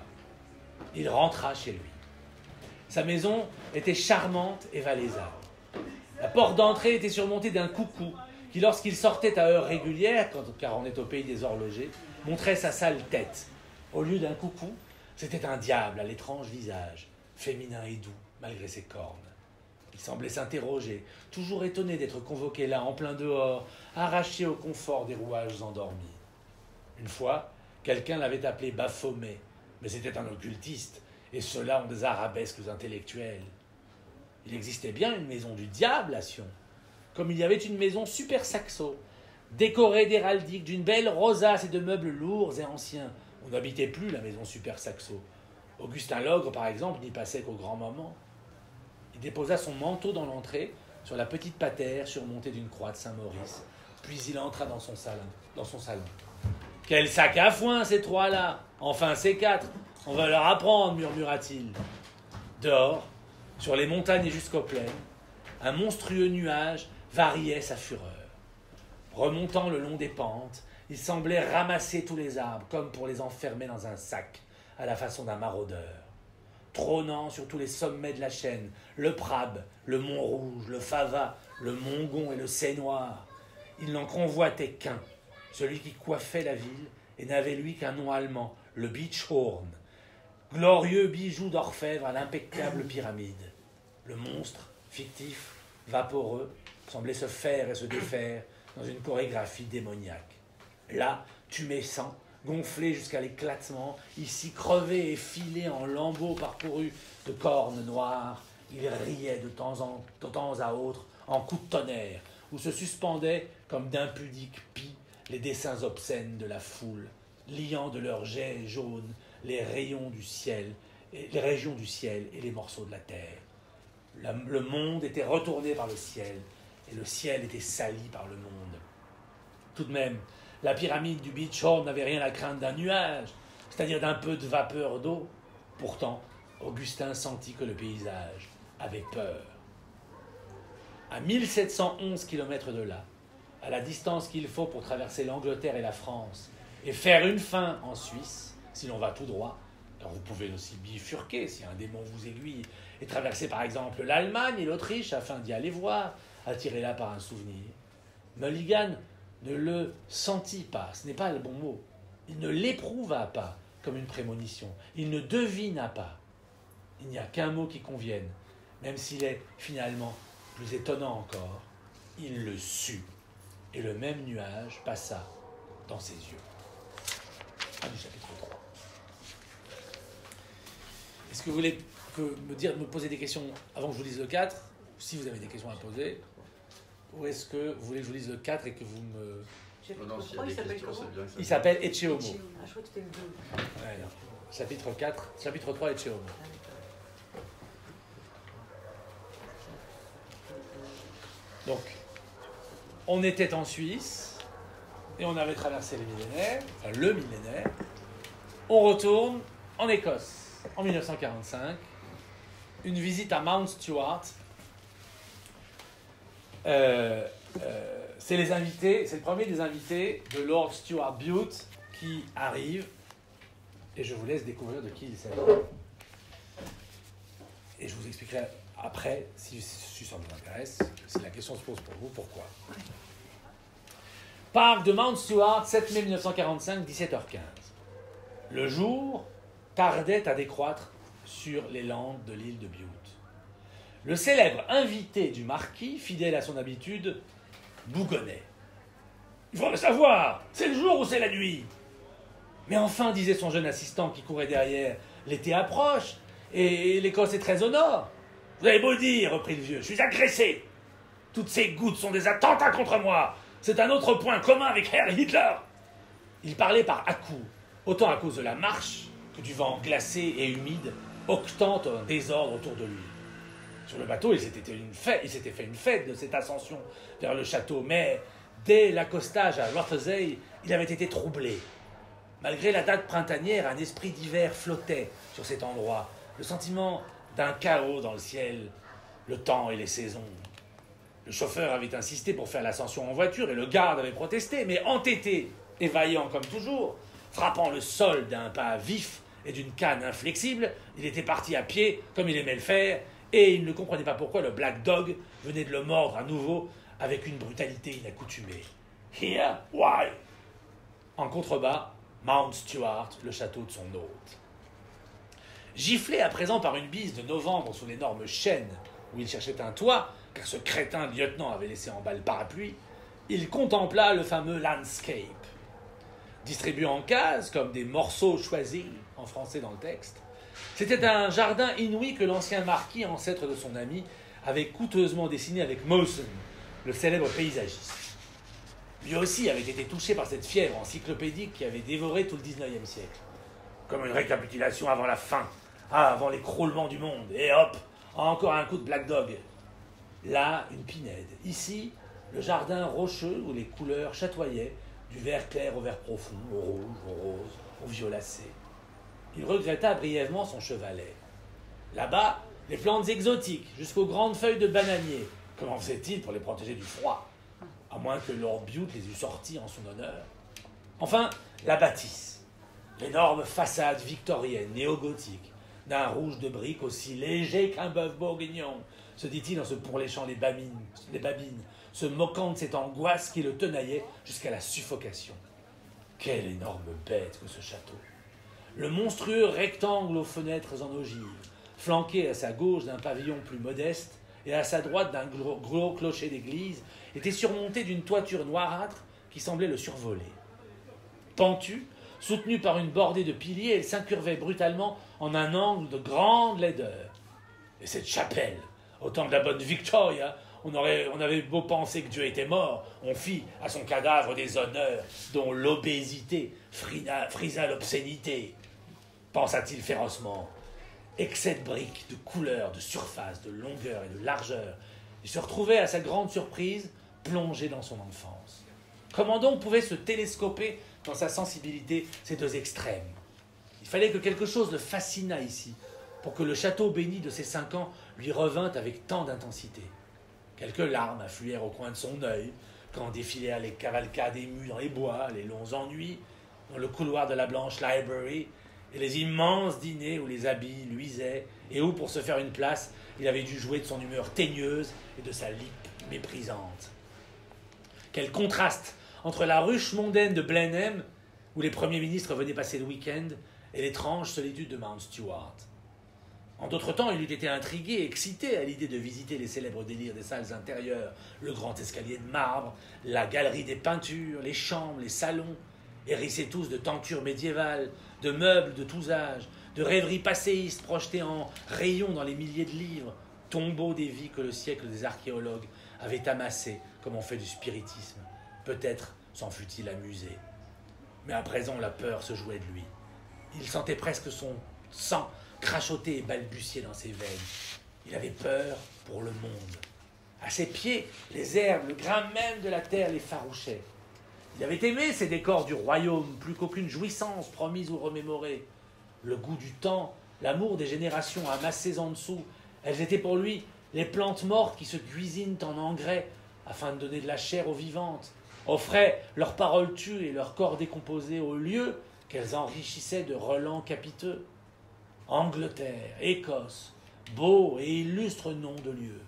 [SPEAKER 1] Il rentra chez lui. Sa maison était charmante et valaisable. La porte d'entrée était surmontée d'un coucou qui, lorsqu'il sortait à heure régulière, car on est au pays des horlogers, montrait sa sale tête. Au lieu d'un coucou, c'était un diable à l'étrange visage, féminin et doux, malgré ses cornes. Il semblait s'interroger, toujours étonné d'être convoqué là, en plein dehors, arraché au confort des rouages endormis. Une fois, quelqu'un l'avait appelé Baphomet, mais c'était un occultiste, et ceux-là ont des arabesques intellectuelles. Il existait bien une maison du diable à Sion. comme il y avait une maison super saxo, décorée d'héraldique, d'une belle rosace et de meubles lourds et anciens. On n'habitait plus la maison super saxo. Augustin Logre, par exemple, n'y passait qu'au grand moment. Il déposa son manteau dans l'entrée, sur la petite patère surmontée d'une croix de Saint-Maurice. Puis il entra dans son salon. Quel sac à foin, ces trois-là! Enfin, ces quatre! On va leur apprendre, murmura-t-il. Dehors, sur les montagnes et jusqu'aux plaines, un monstrueux nuage variait sa fureur. Remontant le long des pentes, il semblait ramasser tous les arbres, comme pour les enfermer dans un sac, à la façon d'un maraudeur. Trônant sur tous les sommets de la chaîne, le Prab, le Mont-Rouge, le Fava, le Mongon et le Seine-Noir, il n'en convoitait qu'un, celui qui coiffait la ville et n'avait lui qu'un nom allemand, le Beechhorn, glorieux bijou d'orfèvre à l'impeccable pyramide. Le monstre, fictif, vaporeux, semblait se faire et se défaire dans une chorégraphie démoniaque. Là, tumescent, gonflé jusqu'à l'éclatement, ici crevé et filé en lambeaux parcourus de cornes noires, il riait de temps à autre en coups de tonnerre, où se suspendaient, comme d'impudiques pies, les dessins obscènes de la foule, liant de leurs jets jaunes les régions du ciel et les morceaux de la terre. Le monde était retourné par le ciel, et le ciel était sali par le monde. Tout de même, la pyramide du Beechhorn n'avait rien à craindre d'un nuage, c'est-à-dire d'un peu de vapeur d'eau. Pourtant, Augustin sentit que le paysage avait peur. À 1711 kilomètres de là, à la distance qu'il faut pour traverser l'Angleterre et la France, et faire une fin en Suisse, si l'on va tout droit, car vous pouvez aussi bifurquer si un démon vous aiguille, et traverser par exemple l'Allemagne et l'Autriche afin d'y aller voir, attiré là par un souvenir. Mulligan ne le sentit pas, ce n'est pas le bon mot. Il ne l'éprouva pas comme une prémonition. Il ne devina pas. Il n'y a qu'un mot qui convienne, même s'il est finalement plus étonnant encore. Il le sut, et le même nuage passa dans ses yeux. Fin du chapitre 3. Est-ce que vous voulez me poser des questions avant que je vous lise le 4, si vous avez des questions à poser, ou est-ce que vous voulez que je vous lise le 4 et que vous me...
[SPEAKER 3] Non, s'il y a des questions, c'est bien que ça...
[SPEAKER 1] Il s'appelle Ecce Homo.
[SPEAKER 4] Ah, je crois que c'était le 2.
[SPEAKER 1] Ouais, non. Chapitre 4, chapitre 3, Ecce Homo. Donc, on était en Suisse, et on avait traversé les millénaires, enfin le millénaire. On retourne en Écosse, en 1945. Une visite à Mount Stuart. C'est le premier des invités de Lord Stuart Bute qui arrive, et je vous laisse découvrir de qui il s'agit. Et je vous expliquerai après, si ça vous intéresse, si la question se pose pour vous, pourquoi. Parc de Mount Stuart, 7 mai 1945, 17h15. Le jour tardait à décroître sur les landes de l'île de Bute. Le célèbre invité du marquis, fidèle à son habitude, bougonnait. « Il faut le savoir, c'est le jour ou c'est la nuit ?» Mais enfin, disait son jeune assistant qui courait derrière, « l'été approche et l'Écosse est très au nord. »« Vous avez beau le dire, reprit le vieux, je suis agressé. Toutes ces gouttes sont des attentats contre moi. C'est un autre point commun avec Herr Hitler. » Il parlait par à-coups, autant à cause de la marche que du vent glacé et humide, octant un désordre autour de lui. Sur le bateau, il s'était fait une fête de cette ascension vers le château, mais dès l'accostage à Rothesay, il avait été troublé. Malgré la date printanière, un esprit d'hiver flottait sur cet endroit, le sentiment d'un chaos dans le ciel, le temps et les saisons. Le chauffeur avait insisté pour faire l'ascension en voiture et le garde avait protesté, mais entêté et vaillant comme toujours, frappant le sol d'un pas vif et d'une canne inflexible, il était parti à pied comme il aimait le faire, et il ne comprenait pas pourquoi le Black Dog venait de le mordre à nouveau avec une brutalité inaccoutumée. « Here? Why ?» En contrebas, Mount Stuart, le château de son hôte. Giflé à présent par une bise de novembre sous l'énorme chêne où il cherchait un toit, car ce crétin lieutenant avait laissé en bas le parapluie, il contempla le fameux landscape. Distribué en cases, comme des morceaux choisis, en français dans le texte, c'était un jardin inouï que l'ancien marquis, ancêtre de son ami, avait coûteusement dessiné avec Mawson, le célèbre paysagiste. Lui aussi avait été touché par cette fièvre encyclopédique qui avait dévoré tout le XIXe siècle. Comme une récapitulation avant la fin, avant l'écroulement du monde, et hop, encore un coup de Black Dog. Là, une pinède. Ici, le jardin rocheux où les couleurs chatoyaient, du vert clair au vert profond, au rouge, au rose, au violacé. Il regretta brièvement son chevalet. Là-bas, les plantes exotiques, jusqu'aux grandes feuilles de bananier. Comment faisait-il pour les protéger du froid? À moins que Lord Bute les eût sortis en son honneur. Enfin, la bâtisse. L'énorme façade victorienne, néo-gothique, d'un rouge de briques aussi léger qu'un bœuf bourguignon, se dit-il en se pourléchant les babines, se moquant de cette angoisse qui le tenaillait jusqu'à la suffocation. Quelle énorme bête que ce château! Le monstrueux rectangle aux fenêtres en ogive, flanqué à sa gauche d'un pavillon plus modeste et à sa droite d'un gros clocher d'église, était surmonté d'une toiture noirâtre qui semblait le survoler. Pentue, soutenue par une bordée de piliers, elle s'incurvait brutalement en un angle de grande laideur. Et cette chapelle, au temps de la bonne Victoria, on avait beau penser que Dieu était mort, on fit à son cadavre des honneurs dont l'obésité frisa l'obscénité. Pensa-t-il férocement. Excès de briques, de couleurs, de surface, de longueur et de largeur. Il se retrouvait à sa grande surprise plongé dans son enfance. Comment donc pouvaient se télescoper dans sa sensibilité ces deux extrêmes? Il fallait que quelque chose le fascinât ici, pour que le château béni de ses 5 ans lui revînt avec tant d'intensité. Quelques larmes affluèrent au coin de son œil, quand défilèrent les cavalcades émues dans les bois, les longs ennuis, dans le couloir de la Blanche Library, et les immenses dîners où les habits luisaient, et où, pour se faire une place, il avait dû jouer de son humeur teigneuse et de sa lippe méprisante. Quel contraste entre la ruche mondaine de Blenheim, où les premiers ministres venaient passer le week-end, et l'étrange solitude de Mount Stuart. En d'autres temps, il eût été intrigué, excité à l'idée de visiter les célèbres délires des salles intérieures, le grand escalier de marbre, la galerie des peintures, les chambres, les salons, hérissés tous de tentures médiévales, de meubles de tous âges, de rêveries passéistes projetées en rayons dans les milliers de livres, tombeaux des vies que le siècle des archéologues avait amassés comme on fait du spiritisme. Peut-être s'en fût-il amusé. Mais à présent, la peur se jouait de lui. Il sentait presque son sang crachoter et balbutier dans ses veines. Il avait peur pour le monde. À ses pieds, les herbes, le grain même de la terre l'effarouchaient. Il avait aimé ces décors du royaume, plus qu'aucune jouissance promise ou remémorée. Le goût du temps, l'amour des générations amassées en dessous, elles étaient pour lui les plantes mortes qui se cuisinent en engrais afin de donner de la chair aux vivantes, offraient leurs paroles tues et leurs corps décomposés au lieu qu'elles enrichissaient de relents capiteux. Angleterre, Écosse, beaux et illustres noms de lieux.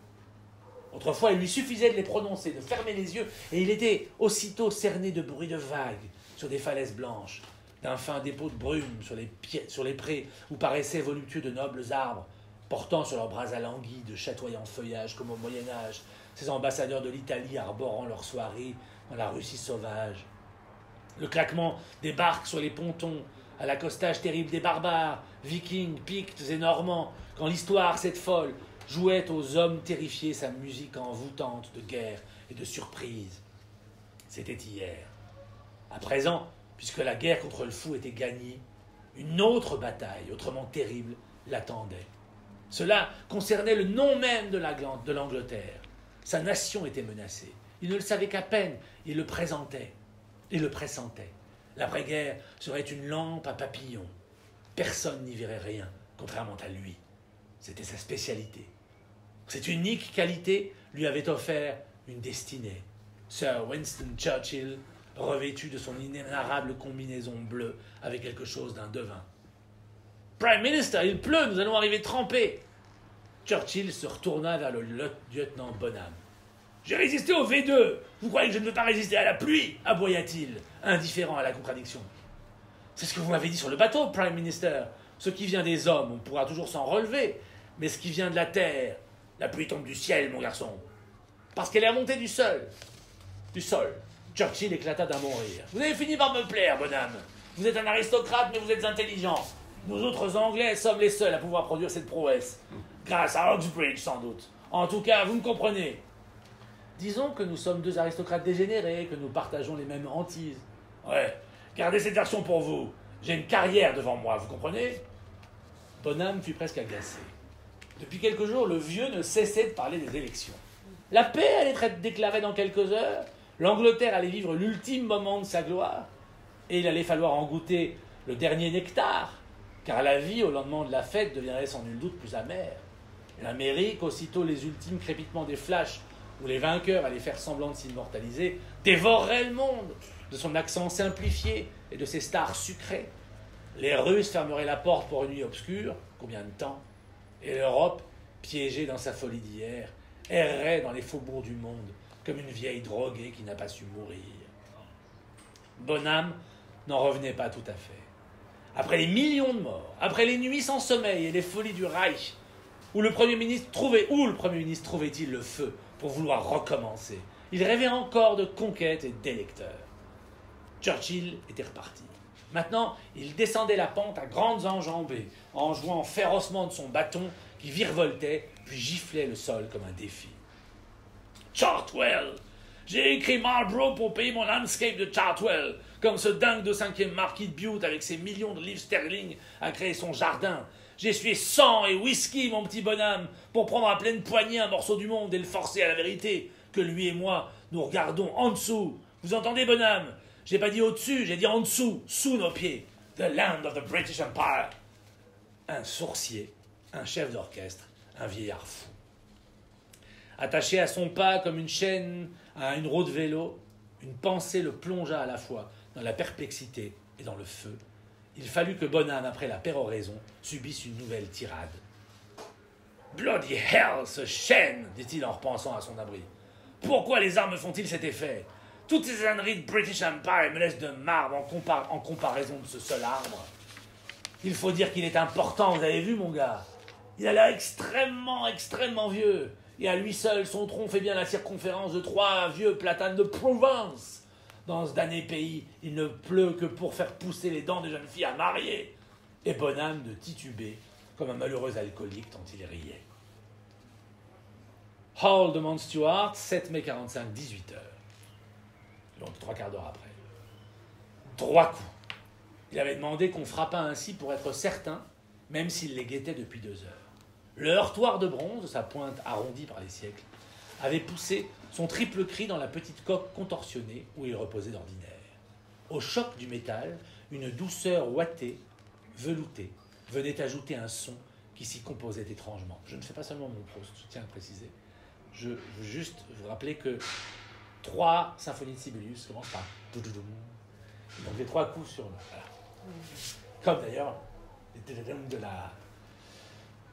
[SPEAKER 1] Autrefois, il lui suffisait de les prononcer, de fermer les yeux, et il était aussitôt cerné de bruits de vagues sur des falaises blanches, d'un fin dépôt de brume sur les prés où paraissaient voluptueux de nobles arbres, portant sur leurs bras alanguis de chatoyants feuillages comme au Moyen-Âge, ces ambassadeurs de l'Italie arborant leurs soirées dans la Russie sauvage. Le claquement des barques sur les pontons, à l'accostage terrible des barbares, vikings, pictes et normands, quand l'histoire, cette folle, jouait aux hommes terrifiés sa musique envoûtante de guerre et de surprise. C'était hier. À présent, puisque la guerre contre le fou était gagnée, une autre bataille, autrement terrible, l'attendait. Cela concernait le nom même de l'Angleterre. Sa nation était menacée. Il ne le savait qu'à peine, il le présentait et le pressentait. L'après-guerre serait une lampe à papillons. Personne n'y verrait rien, contrairement à lui. C'était sa spécialité. Cette unique qualité lui avait offert une destinée. Sir Winston Churchill, revêtu de son inénarrable combinaison bleue, avec quelque chose d'un devin. « Prime Minister, il pleut, nous allons arriver trempés !» Churchill se retourna vers le lieutenant Bonham. « J'ai résisté au V2. Vous croyez que je ne veux pas résister à la pluie ?» aboya-t-il, indifférent à la contradiction. « C'est ce que vous m'avez dit sur le bateau, Prime Minister. Ce qui vient des hommes, on pourra toujours s'en relever. Mais ce qui vient de la terre, la pluie tombe du ciel, mon garçon. Parce qu'elle est remontée du sol. » Churchill éclata d'un bon rire. « Vous avez fini par me plaire, Bonham. Vous êtes un aristocrate, mais vous êtes intelligent. Nous autres Anglais sommes les seuls à pouvoir produire cette prouesse. Grâce à Oxbridge, sans doute. En tout cas, vous me comprenez. » Disons que nous sommes deux aristocrates dégénérés, que nous partageons les mêmes hantises. Ouais, gardez cette version pour vous. J'ai une carrière devant moi, vous comprenez? Bonham fut presque agacé. Depuis quelques jours, le vieux ne cessait de parler des élections. La paix allait être déclarée dans quelques heures, l'Angleterre allait vivre l'ultime moment de sa gloire, et il allait falloir en goûter le dernier nectar, car la vie, au lendemain de la fête, deviendrait sans nul doute plus amère. L'Amérique, aussitôt les ultimes crépitements des flashs, où les vainqueurs allaient faire semblant de s'immortaliser, dévorerait le monde de son accent simplifié et de ses stars sucrées. Les Russes fermeraient la porte pour une nuit obscure, combien de temps? Et l'Europe, piégée dans sa folie d'hier, errerait dans les faubourgs du monde, comme une vieille droguée qui n'a pas su mourir. Bonham n'en revenait pas tout à fait. Après les millions de morts, après les nuits sans sommeil et les folies du Reich, où le Premier ministre trouvait-il le feu pour vouloir recommencer? Il rêvait encore de conquêtes et d'électeurs. Churchill était reparti. Maintenant, il descendait la pente à grandes enjambées, en jouant férocement de son bâton qui virevoltait, puis giflait le sol comme un défi. Chartwell! J'ai écrit Marlborough pour payer mon landscape de Chartwell, comme ce dingue de 5e marquis de Bute avec ses millions de livres sterling a créé son jardin. J'ai essuyé sang et whisky, mon petit bonhomme, pour prendre à pleine poignée un morceau du monde et le forcer à la vérité, que lui et moi, nous regardons en dessous. Vous entendez, bonhomme? J'ai pas dit au-dessus, j'ai dit en dessous, sous nos pieds. The land of the British Empire. Un sourcier, un chef d'orchestre, un vieillard fou. Attaché à son pas comme une chaîne à une roue de vélo, une pensée le plongea à la fois dans la perplexité et dans le feu. Il fallut que Bonham, après la péroraison, subisse une nouvelle tirade. « Bloody hell, ce chêne !» dit-il en repensant à son abri. « Pourquoi les armes font-ils cet effet? Toutes ces âneries de British Empire me laissent de marbre en comparaison de ce seul arbre. Il faut dire qu'il est important, vous avez vu, mon gars? Il a l'air extrêmement vieux. Et à lui seul, son tronc fait bien la circonférence de 3 vieux platanes de Provence. Dans ce damné pays, il ne pleut que pour faire pousser les dents des jeunes filles à marier. » Et Bonham de tituber, comme un malheureux alcoolique tant il riait. Hall demande Stuart, 7 mai 45, 18h. Donc 3/4 d'heure après. 3 coups. Il avait demandé qu'on frappât ainsi pour être certain, même s'il les guettait depuis 2 heures. Le heurtoir de bronze, sa pointe arrondie par les siècles, avait poussé son triple cri dans la petite coque contorsionnée où il reposait d'ordinaire. Au choc du métal, une douceur ouatée, veloutée, venait ajouter un son qui s'y composait étrangement. Je ne fais pas seulement mon Proust, je tiens à préciser. Je veux juste vous rappeler que 3 symphonies de Sibelius commencent par doudoudou. Donc les 3 coups sur le... Voilà. Comme d'ailleurs les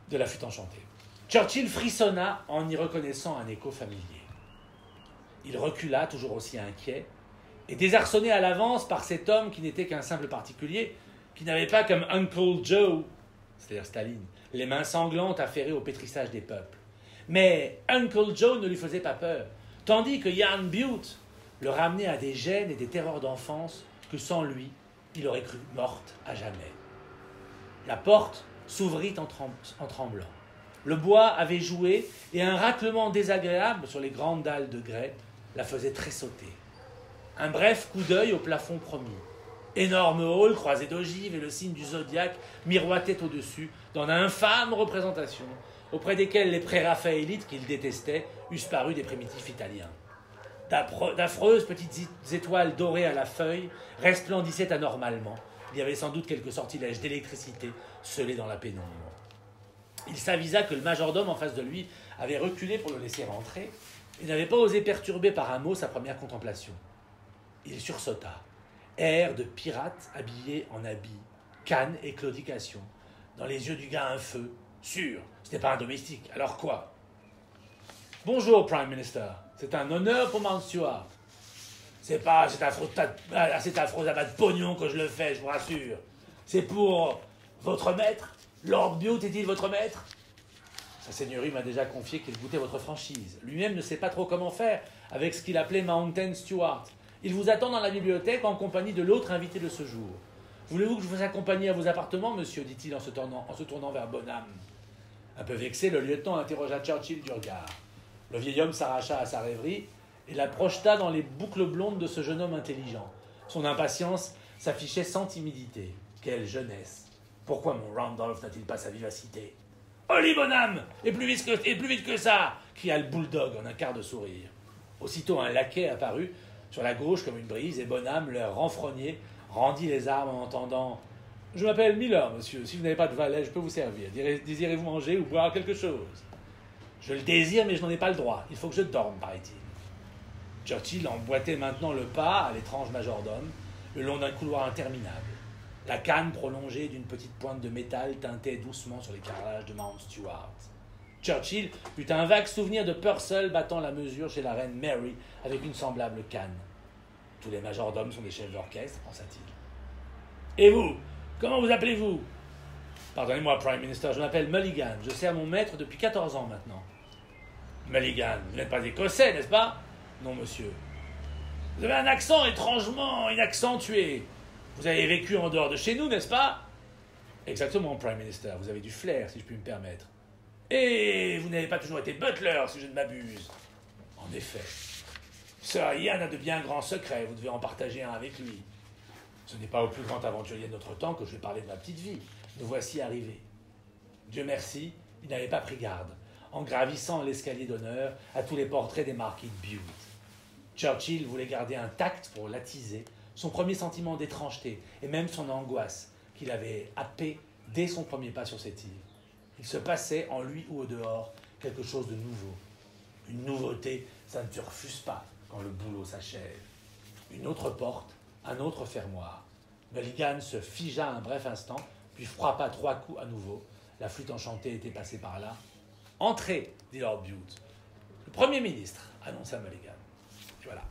[SPEAKER 1] de la flûte enchantée. Churchill frissonna en y reconnaissant un écho familier. Il recula, toujours aussi inquiet, et désarçonné à l'avance par cet homme qui n'était qu'un simple particulier, qui n'avait pas comme Uncle Joe, c'est-à-dire Staline, les mains sanglantes affairées au pétrissage des peuples. Mais Uncle Joe ne lui faisait pas peur, tandis que Jan Bute le ramenait à des gênes et des terreurs d'enfance que sans lui, il aurait cru morte à jamais. La porte s'ouvrit en tremblant. Le bois avait joué et un raclement désagréable sur les grandes dalles de grès la faisait tressauter. Un bref coup d'œil au plafond promis. Énorme hall croisé d'ogives et le signe du zodiaque miroitait au-dessus dans d'infâmes représentations auprès desquelles les pré-raphaélites qu'il détestait eussent paru des primitifs italiens. D'affreuses petites étoiles dorées à la feuille resplendissaient anormalement. Il y avait sans doute quelques sortilèges d'électricité scellés dans la pénombre. Il s'avisa que le majordome en face de lui avait reculé pour le laisser rentrer et n'avait pas osé perturber par un mot sa première contemplation. Il sursauta. Air de pirate habillé en habit, canne et claudication. Dans les yeux du gars un feu. Sûr, c'était pas un domestique. Alors quoi? Bonjour, Prime Minister. C'est un honneur pour Mount Stuart. C'est pas à cet affreux abat de pognon que je le fais, je vous rassure. C'est pour votre maître. Lord Bute est-il votre maître? Sa seigneurie m'a déjà confié qu'il goûtait votre franchise. Lui-même ne sait pas trop comment faire avec ce qu'il appelait Mountain Stuart. Il vous attend dans la bibliothèque en compagnie de l'autre invité de ce jour. Voulez-vous que je vous accompagne à vos appartements, monsieur, dit-il en se tournant vers Bonham. Un peu vexé, le lieutenant interrogea Churchill du regard. Le vieil homme s'arracha à sa rêverie et la projeta dans les boucles blondes de ce jeune homme intelligent. Son impatience s'affichait sans timidité. Quelle jeunesse! Pourquoi mon Randolph n'a-t-il pas sa vivacité? « Oli, bonhomme! Et plus vite que ça !» cria le bulldog en un quart de sourire. Aussitôt un laquais apparut sur la gauche comme une brise et Bonham, leur renfrogné, rendit les armes en entendant « Je m'appelle Miller, monsieur. Si vous n'avez pas de valet, je peux vous servir. Désirez-vous manger ou boire quelque chose ?»« Je le désire, mais je n'en ai pas le droit. Il faut que je dorme, paraît-il. » Churchill emboîtait maintenant le pas à l'étrange majordome, le long d'un couloir interminable. La canne prolongée d'une petite pointe de métal teintait doucement sur les carrelages de Mount Stuart. Churchill eut un vague souvenir de Purcell battant la mesure chez la reine Mary avec une semblable canne. Tous les majordomes sont des chefs d'orchestre, pensa-t-il. Et vous, comment vous appelez-vous? Pardonnez-moi, Prime Minister, je m'appelle Mulligan. Je sers mon maître depuis 14 ans maintenant. Mulligan, vous n'êtes pas écossais, n'est-ce pas? Non, monsieur. Vous avez un accent étrangement inaccentué. Vous avez vécu en dehors de chez nous, n'est-ce pas? Exactement, Prime Minister. Vous avez du flair, si je puis me permettre. Et vous n'avez pas toujours été butler, si je ne m'abuse. En effet. Sir Ian a de bien grands secrets. Vous devez en partager un avec lui. Ce n'est pas au plus grand aventurier de notre temps que je vais parler de ma petite vie. Nous voici arrivés. Dieu merci, il n'avait pas pris garde, en gravissant l'escalier d'honneur à tous les portraits des marquis de Bute. Churchill voulait garder intact pour l'attiser son premier sentiment d'étrangeté et même son angoisse qu'il avait happé dès son premier pas sur cette île. Il se passait, en lui ou au dehors, quelque chose de nouveau. Une nouveauté, ça ne te refuse pas quand le boulot s'achève. Une autre porte, un autre fermoir. Mulligan se figea un bref instant, puis frappa 3 coups à nouveau. La flûte enchantée était passée par là. « Entrez » dit Lord Bute. « Le Premier ministre » annonça Mulligan. Et voilà.